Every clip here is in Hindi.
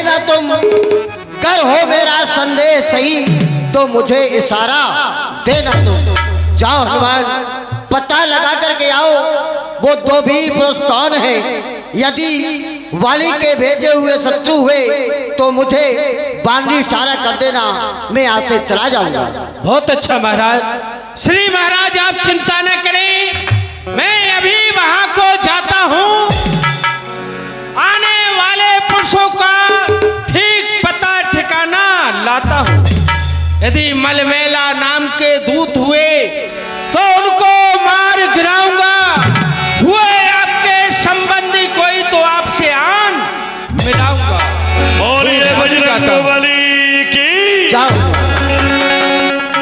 लेना तुम, कर हो मेरा संदेश सही तो मुझे इशारा देना तुम। जाओ हनुमान, पता लगा करके आओ वो दो भी पुरुष कौन है। यदि वाली के भेजे हुए शत्रु हुए तो मुझे बांधी इशारा कर देना, मैं यहाँ से चला जाऊंगा। बहुत अच्छा महाराज। श्री महाराज आप चिंता न करें, मैं अभी वहां को जाता हूँ। आने वाले पुरुषों का ठीक पता ठिकाना लाता हूँ। यदि मलमेला नाम के दूत हुए तो उनको मार गिराऊंगा। हुए आपके संबंधी कोई तो आपसे आन मिलाऊंगा। बोलिए बजरंगबली की। जाओ।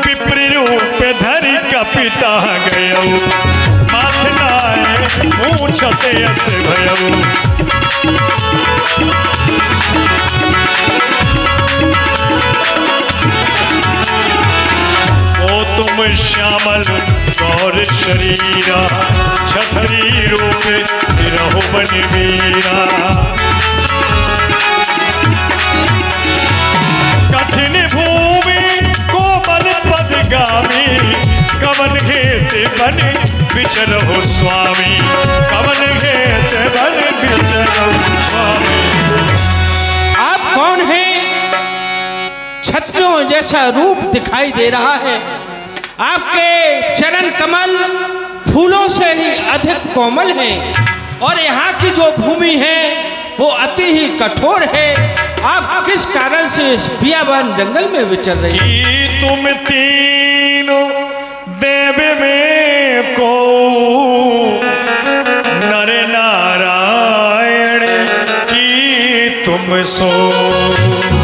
पिपरी रूप धरि कपिता गयौ, माथ नाय पूछते अस भयौ। ओ तुम श्यामल गौर शरीरा, छतरी रूप रहो बन वीरा। कठिन भूमि को बल पदगामी, कवन घेत बन विचरहो स्वामी। कवन घेत बन विचरहो स्वामी। आप कौन हैं? छत्रियों जैसा रूप दिखाई दे रहा है। आपके चरण कमल फूलों से ही अधिक कोमल हैं और यहाँ की जो भूमि है वो अति ही कठोर है। आप किस कारण से इस बियाबान जंगल में विचर रही हैं? कि तुम तीनों देव में को नर नारायण की तुम सो।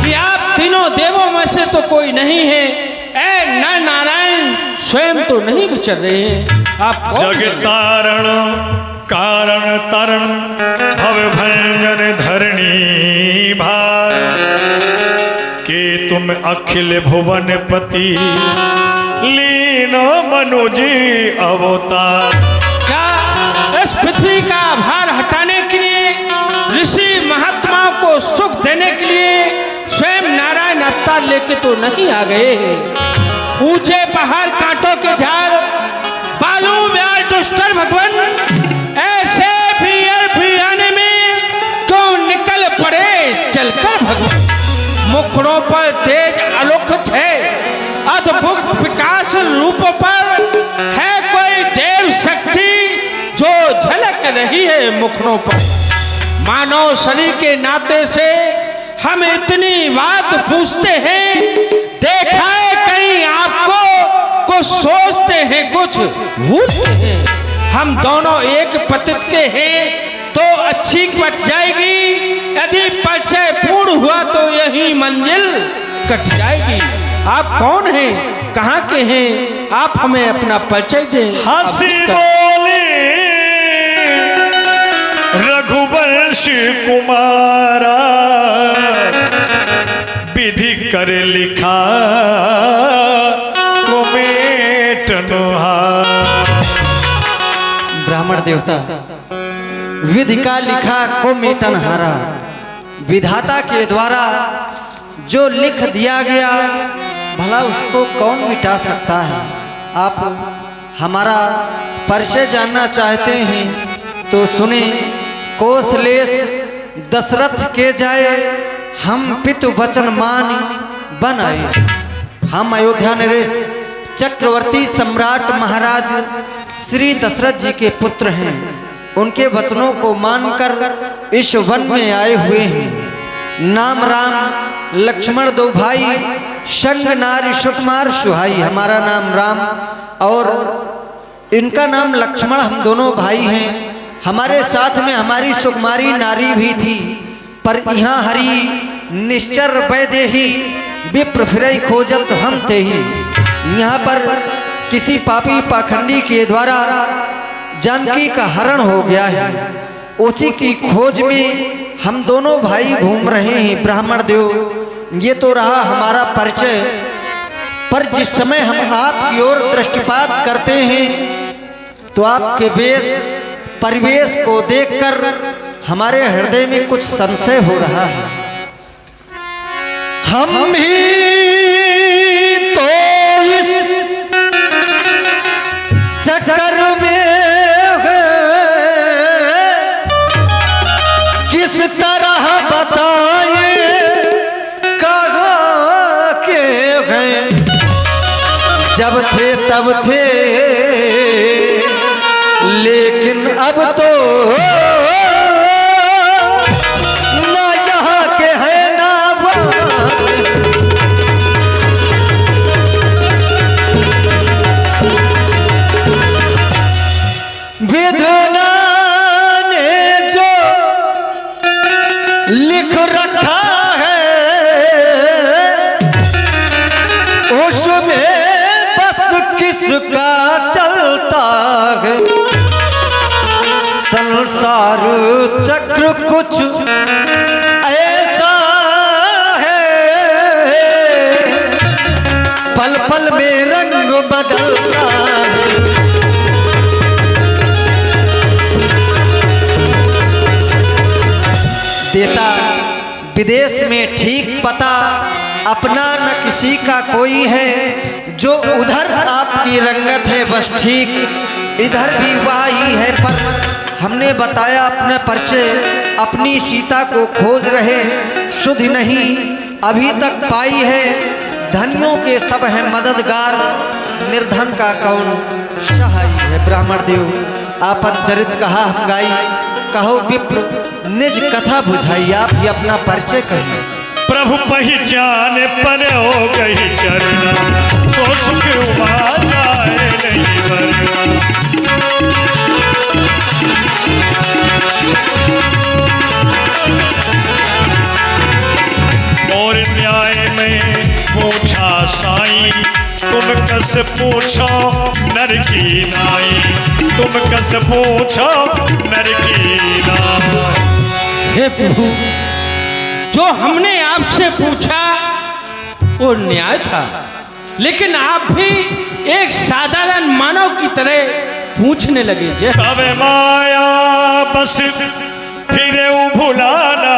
कि आप तीनों देवों में से तो कोई नहीं है। ऐ नर नारायण स्वयं तो नहीं विचर रहे हैं। आप जग तारण कारण तरण, भव भंजन धरणी भार। के तुम अखिल भुवन पति, लीनो मनुजी अवतार। क्या इस पृथ्वी का भार हटाने के लिए, ऋषि महात्माओं को सुख देने के लिए स्वयं नारायण अवतार लेके तो नहीं आ गए हैं। ऊंचे पहाड़ कांटों के झाड़, बालू व्याल दुष्टर भगवान, ऐसे भी आने में क्यों निकल पड़े चलकर भगवान। मुखड़ों पर तेज अलौकिक है, अद्भुत विकास रूपों पर है कोई देव शक्ति जो झलक रही है मुखड़ों पर। मानव शरीर के नाते से हम इतनी बात पूछते हैं, देखा है कहीं आपको कुछ सोचते हैं कुछ भूलते हैं। हम दोनों एक पतित के हैं तो अच्छी कट जाएगी, यदि परिचय पूर्ण हुआ तो यही मंजिल कट जाएगी। आप कौन हैं, कहाँ के हैं? आप हमें अपना परिचय दें। हंसी बोले रघुवंश कुमारा, विधि कर लिखा ब्राह्मण देवता, विधि का लिखा को मेटन हारा। विधाता के द्वारा जो लिख दिया गया भला उसको कौन मिटा सकता है। आप हमारा परिचय जानना चाहते हैं तो सुने। कौशलेश दशरथ के जाए, हम पितु वचन मान बन आए। हम अयोध्या नरेश चक्रवर्ती सम्राट महाराज श्री दशरथ जी के पुत्र हैं। उनके वचनों को मानकर इस वन में आए हुए हैं। नाम राम लक्ष्मण दो भाई, संग नारी सुकुमार सुहाई। हमारा नाम राम और इनका नाम लक्ष्मण, हम दोनों भाई हैं। हमारे साथ में हमारी सुकुमारी नारी भी थी, पर यहाँ हरि निश्चर वैदेही विप्र फिरई खोजत हम ते ही। यहाँ पर किसी पापी पाखंडी के द्वारा जानकी का हरण हो गया है। उसी की खोज में हम दोनों भाई घूम रहे हैं। ब्राह्मण देव, ये तो रहा हमारा परिचय। पर जिस समय हम आपकी ओर दृष्टिपात करते हैं तो आपके वेश परिवेश को देखकर हमारे हृदय में कुछ संशय हो रहा है। हम भी तो इस चक्कर में हैं, किस तरह बताए कहाँ के हैं। जब थे तब थे लेकिन अब तो ना यहाँ के हैं ना वहाँ के। विधना ने जो लिख रखा है उसमें बस किसका चलता है। संसार चक्र कुछ ऐसा है, पल पल में रंग बदलता है। देता विदेश में ठीक पता, अपना न किसी का कोई है। जो उधर आपकी रंगत है बस ठीक, इधर भी वही है। पर हमने बताया अपने परिचय, अपनी सीता को खोज रहे, शुद्ध नहीं अभी तक पाई है। धनियों के सब हैं मददगार, निर्धन का कौन सहाय है। ब्राह्मण देव आपन चरित कहा हम गाई, कहो विप्र निज कथा बुझाई। आप ही अपना परिचय कहिए। प्रभु पहचान पर हो गई चरण, सो सुख उमा जाए नहीं वरना। और न्याय में पूछा साईं, तुम कस पूछो नर की नाई, तुम कस पूछो नर की नाई। हे प्रभु, जो हमने आपसे पूछा वो न्याय था, लेकिन आप भी एक साधारण मानव की तरह पूछने लगे। जे तब माया बस फिर भुलाना,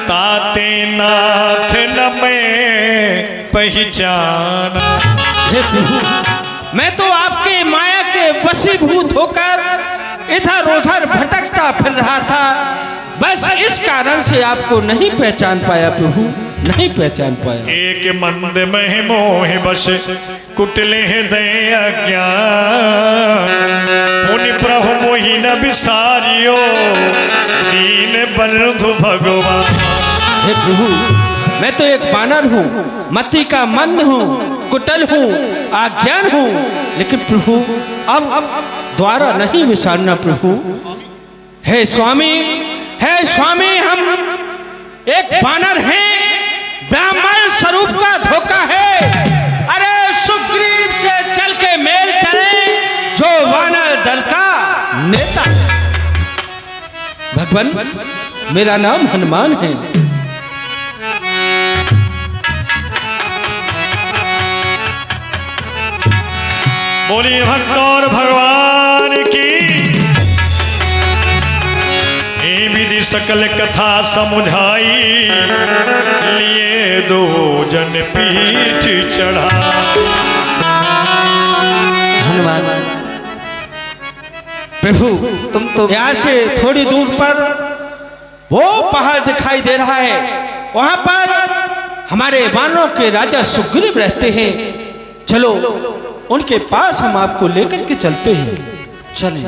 ताते नाथ न मैं पहचाना। हे प्रभु, मैं तो आपके माया के वशीभूत होकर इधर उधर भटकता फिर रहा था, बस इस कारण से आपको नहीं पहचान पाया प्रभु, नहीं पहचान पाया। एक मंद मह मोह बस कुटले हृदय अज्ञान, पुनि प्रभु मोहि न बिसारियो दीन बंधु भगवान। हे प्रभु, मैं तो एक बानर हूँ, मति का मंद हूँ, कुटल हूँ, अज्ञान हूँ, लेकिन प्रभु अब द्वारा नहीं विसारना प्रभु। हे स्वामी, हे स्वामी, हम एक बानर हैं, ब्राह्मण स्वरूप का धोखा है। अरे सुग्रीव से चल के मेल चले, जो वानर दल का नेता। भगवान, मेरा नाम हनुमान है। बोलिए भक्त और भगवान की। ए विधि सकल कथा समुझाई, लिए दो जन पीठ चढ़ा। हनुमान प्रभु, तुम तो यहाँ से थोड़ी दूर पर वो पहाड़ दिखाई दे रहा है, वहां पर हमारे वानरों के राजा सुग्रीव रहते हैं। चलो उनके पास हम आपको लेकर के चलते हैं। चलें।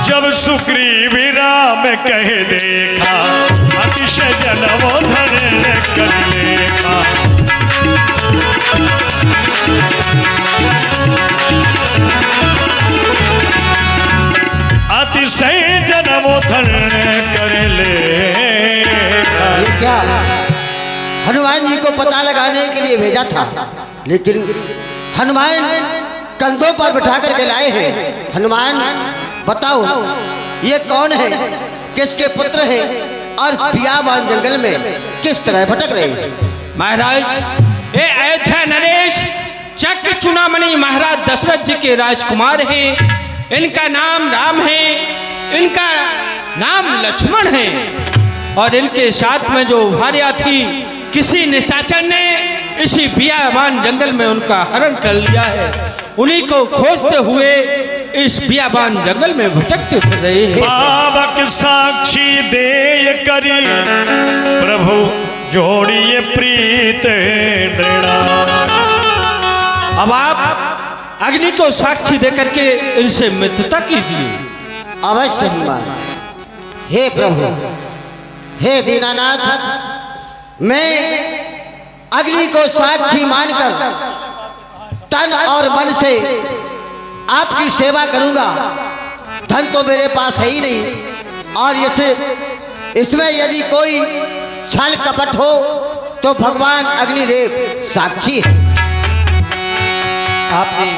जब सुग्रीव राम कह देखा, अतिशय जनमोधन कर लेखा। अतिशय जनमोधन कर लेखा। ये क्या हनुमान जी को पता लगाने के लिए भेजा था, लेकिन हनुमान कंधों पर बिठा करके लाए हैं। हनुमान बताओ ये कौन है, किसके पुत्र है और बियाबान जंगल में किस तरह भटक रहे हैं? महाराज ये अयोध्या नरेश चक्र चूड़ामणि महाराज दशरथ जी के राजकुमार हैं। इनका नाम राम है, इनका नाम लक्ष्मण है और इनके साथ में जो भार्या थी किसी निशाचर ने इसी बियाबान जंगल में उनका हरण कर लिया है। उन्हीं को खोजते हुए इस बियाबान जंगल में भटकते फिर रहे हैं। पावक साक्षी दे करी प्रभु जोड़िए प्रीत दृढ़ा। अब आप अग्नि को साक्षी देकर के इनसे मित्रता कीजिए। अवश्य हनुमान। हे प्रभु, हे दीनानाथ, मैं अग्नि को साक्षी मानकर तन और मन से आपकी सेवा करूंगा। धन तो मेरे पास है ही नहीं और इसमें यदि कोई छल कपट हो तो भगवान अग्निदेव साक्षी है। आपने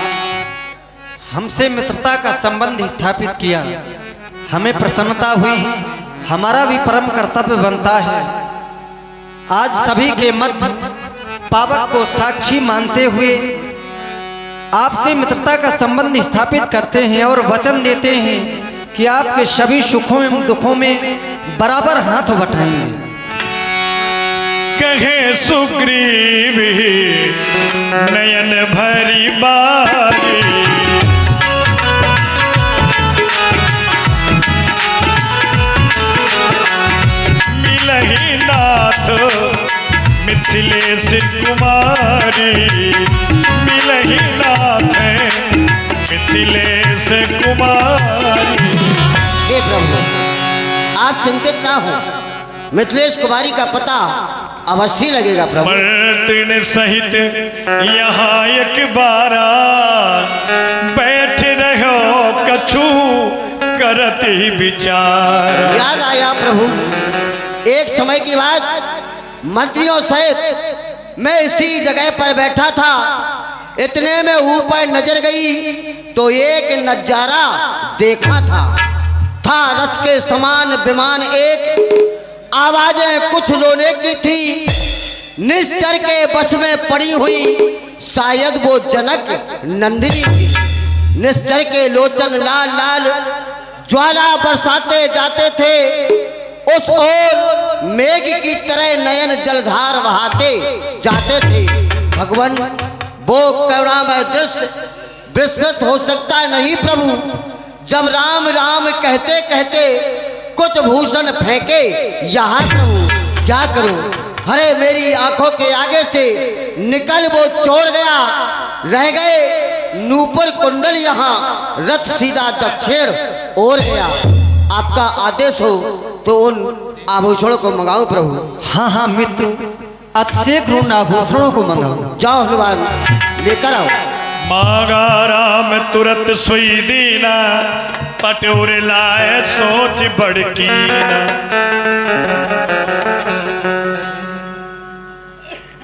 हमसे मित्रता का संबंध स्थापित किया, हमें प्रसन्नता हुई। हमारा भी परम कर्तव्य बनता है आज सभी के मध्य पावक को साक्षी मानते हुए आपसे मित्रता का संबंध स्थापित करते हैं और वचन देते हैं कि आपके सभी सुखों एवं दुखों में बराबर हाथ बटाएंगे। कहे सुग्रीव नयन भरी बारी मिलहि नाथ मिथिलेश कुमारी। मिलहि नाथ मिथिलेश कुमारी। हे प्रभु, आप चिंतित ना हो, मिथिलेश कुमारी का पता अवश्य लगेगा प्रभु। मर्तिन सहित यहाँ एक बारा बैठ रहो कछु करती विचार। याद आया प्रभु, एक समय की बात, मंत्रियों सहित मैं इसी जगह पर बैठा था। इतने में ऊपर नजर गई तो एक नजारा देखा था रथ के समान विमान एक। आवाजें कुछ रोने की थी, निश्चर के बस में पड़ी हुई शायद वो जनक नंदिनी थी। निश्चर के लोचन लाल लाल ज्वाला बरसाते जाते थे, उस ओर मेघ की तरह नयन जलधार बहाते जाते थे। भगवान वो करुणामय दृश्य विस्मृत हो सकता नहीं प्रभु। जब राम राम कहते कहते कुछ भूषण फेंके यहाँ प्रभु, क्या करूं? अरे मेरी आंखों के आगे से निकल वो छोड़ गया, रह गए नूपुर कुंडल। यहाँ रथ सीधा दक्षिण ओर गया। आपका आदेश हो तो उन आभूषणों को मंगाओ प्रभु। हाँ हाँ मित्र, अतिशीघ्र उन आभूषणों को मंगाओ। जाओ हनुमान, लेकर आओ। मांगा राम तुरत सुई दीना, पटोर लाए सोच बड़की ना।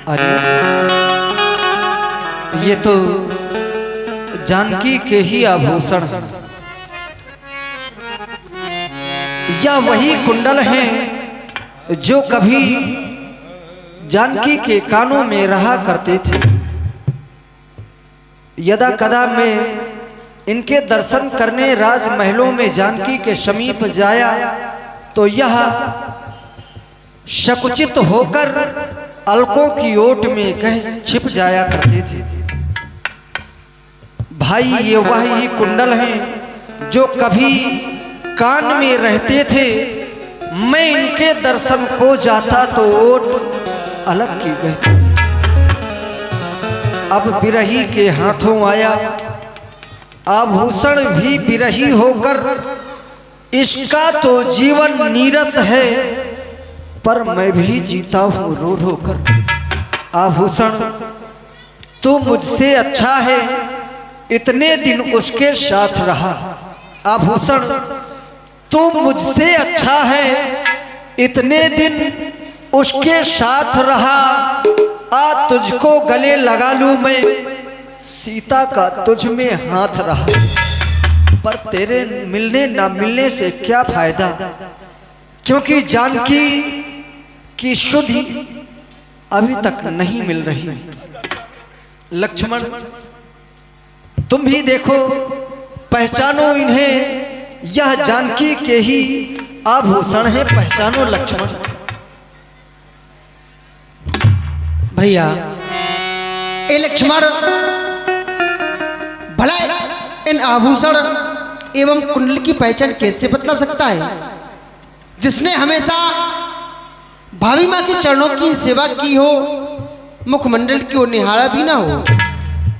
अरे ये तो जानकी के ही आभूषण हैं, या वही कुंडल हैं जो कभी जानकी के कानों में रहा करते थे। यदा कदा मैं इनके दर्शन करने राजमहलों में जानकी के समीप जाया तो यह शकुचित होकर अलकों की ओट में कह छिप जाया करते थे। भाई ये वही कुंडल हैं जो कभी कान में रहते थे। मैं इनके दर्शन को जाता तो ओट अलग की कहती थी। अब बिरही के हाथों आया आभूषण भी बिरही होकर, इसका तो जीवन नीरस है पर मैं भी जीता हूँ रो रो कर। आभूषण तू मुझसे अच्छा है, इतने दिन उसके साथ रहा। आभूषण तू मुझसे अच्छा है, इतने दिन उसके साथ रहा। आ तुझको गले लगा लूं मैं, सीता का तुझ में हाथ रहा, पर तेरे मिलने ना मिलने से क्या फायदा, क्योंकि जानकी की शुद्धि अभी तक नहीं मिल रही। लक्ष्मण तुम भी देखो, पहचानो इन्हें, यह जानकी के ही आभूषण है, पहचानो लक्ष्मण। भैया ए लक्ष्मण, भला इन आभूषण एवं कुंडल की पहचान कैसे बतला सकता है, जिसने हमेशा भाभी माँ के चरणों की सेवा की हो, मुखमंडल की ओर निहारा भी ना हो,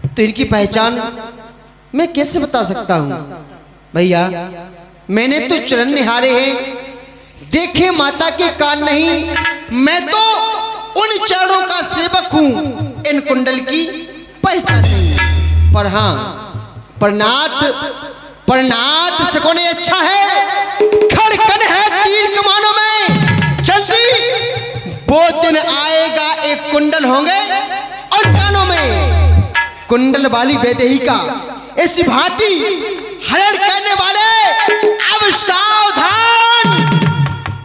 तो इनकी पहचान मैं कैसे बता सकता हूँ। भैया मैंने तो चरण निहारे हैं, देखे माता के कान नहीं, मैं तो उन चरणों का सेवक हूँ, इन कुंडल की पहचान नहीं। पर हाँ, परनाथ सकोने अच्छा है, खड़कन है तीर कमानों में, जल्दी वो दिन आएगा एक कुंडल होंगे और कानों में कुंडल वाली वैदेही का इसी भांति हरण करने वाले अब सावधान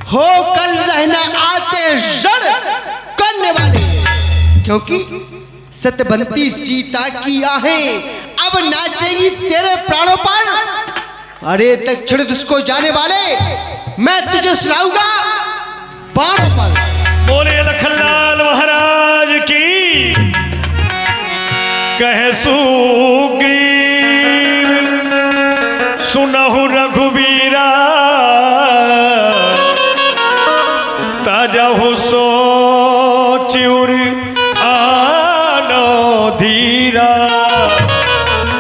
होकर रहना, आते रण करने वाले, क्योंकि सत्यवंती सीता की आहें अब नाचेंगी तेरे प्राणों पर। अरे दक्षिण दिश को जाने वाले, मैं तुझे सुनाऊंगा बाणों पर। बोले लखनलाल महाराज की। कह सुग्रीव सुनहु रघुबीरा, ताजहु सोचिउर आनो धीरा।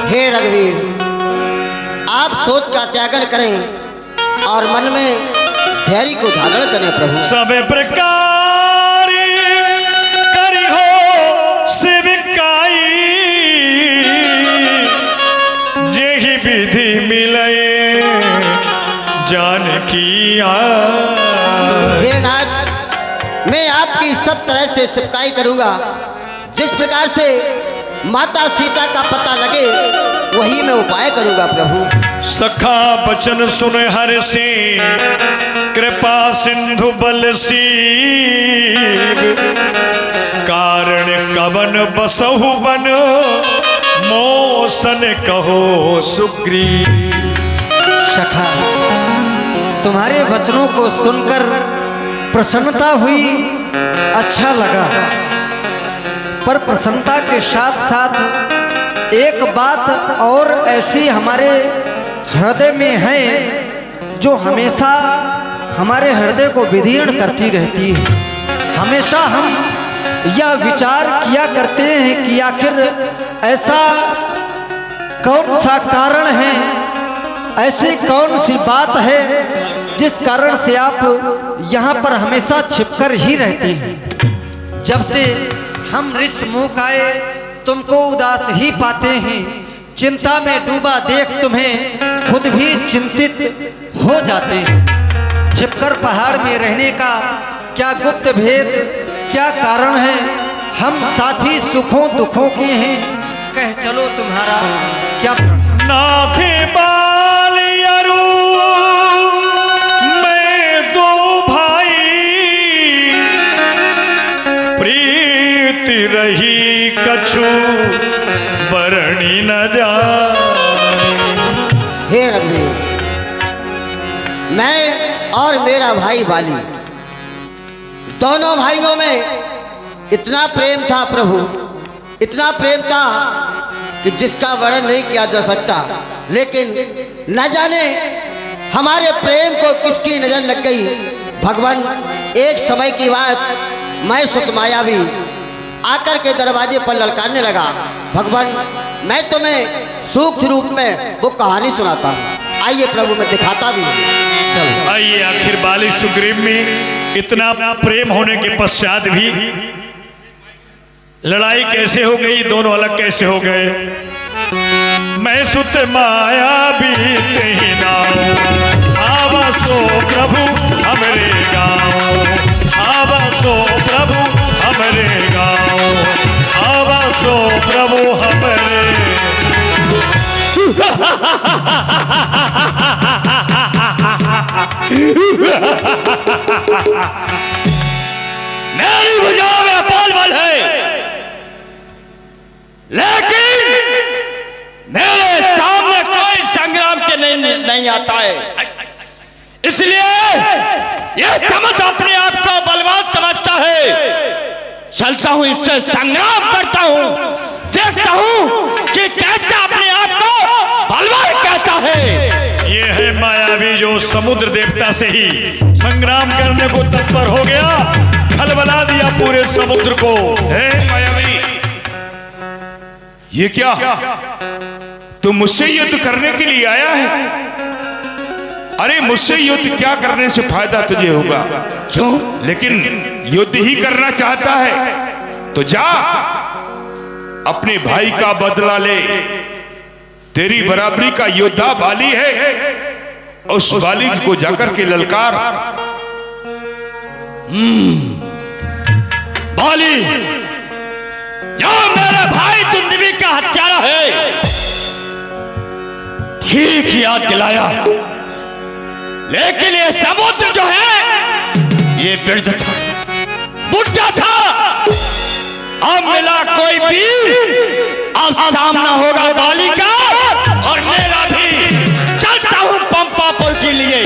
हे रघुवीर, आप सोच का त्यागन करें और मन में धैर्य को धारण करें प्रभु। सब प्रकार करी हो सेविकाई, जेहि विधि मिले जानकी आए। हे राज, मैं आपकी सब तरह से सेवकाई करूंगा, जिस प्रकार से माता सीता का पता लगे वही मैं उपाय करूंगा प्रभु। सखा बचन सुन हर से कृपा सिंधु बल सीब, कारण कवन बसहु बन मोसन कहो सुग्रीव। सखा, तुम्हारे वचनों को सुनकर प्रसन्नता हुई, अच्छा लगा, पर प्रसन्नता के साथ साथ एक बात और ऐसी हमारे हृदय में है जो हमेशा हमारे हृदय को विदीर्ण करती रहती है। हमेशा हम यह विचार किया करते हैं कि आखिर ऐसा कौन सा कारण है, ऐसी कौन सी बात है जिस कारण से आप यहाँ पर हमेशा छिपकर ही रहते हैं। जब से हम ऋष मुख आए तुमको उदास ही पाते हैं, चिंता में डूबा देख तुम्हें खुद भी चिंतित हो जाते हैं। छिपकर पहाड़ में रहने का क्या गुप्त भेद, क्या कारण है? हम साथी सुखों दुखों के हैं, कह चलो तुम्हारा क्या प्रण। नाथे बाल अरु मैं दो भाई, प्रीति रही कछु बरणी न जाए। हे रघुवीर, मैं और मेरा भाई बाली, दोनों भाइयों में इतना प्रेम था प्रभु, इतना प्रेम था कि जिसका वर्णन नहीं किया जा सकता। लेकिन न जाने हमारे प्रेम को किसकी नजर लग गई। भगवान, एक समय की बात, मैं सुतमायावी आकर के दरवाजे पर ललकारने लगा, भगवान मैं तुम्हें सूक्ष्म रूप में वो कहानी सुनाता हूँ, आइए प्रभु मैं दिखाता भी हूँ। चलो आइए। आखिर बाली सुग्रीव में इतना प्रेम होने के पश्चात भी लड़ाई कैसे हो गई, दोनों अलग कैसे हो गए। मैं सुत माया बीत ही नाव, आवासो प्रभु हमरे गाँव, आवासो प्रभु हमरे गाँव, आवासो प्रभु हमरे मेरी भुजा में अपार बल है, लेकिन मेरे सामने कोई संग्राम के नहीं आता है। इसलिए यह समझ अपने आप को बलवान समझता है। चलता हूं, इससे संग्राम करता हूं, देखता हूं कि कैसे अपने आप को बलवान कहता है। ये है मायावी जो समुद्र देवता से ही संग्राम करने को तत्पर हो गया, खलबला दिया पूरे समुद्र को। हे मायावी, ये क्या तुम मुझसे युद्ध करने के लिए आया है? अरे मुझसे युद्ध क्या करने से फायदा तुझे होगा? क्यों? लेकिन युद्ध ही करना चाहता है तो जा, अपने भाई का बदला ले। तेरी बराबरी का योद्धा बाली है, उस बाली को जाकर के ललकार। बाली, जो मेरे भाई दुंदुभी का हत्यारा है, ठीक याद दिलाया। लेकिन ये समुद्र जो है ये वृद्ध था, बुढ़ा था। अब मिला कोई भी, अब सामना होगा बाली का और मेरा भी। चलता हूं पंपा पुल के लिए।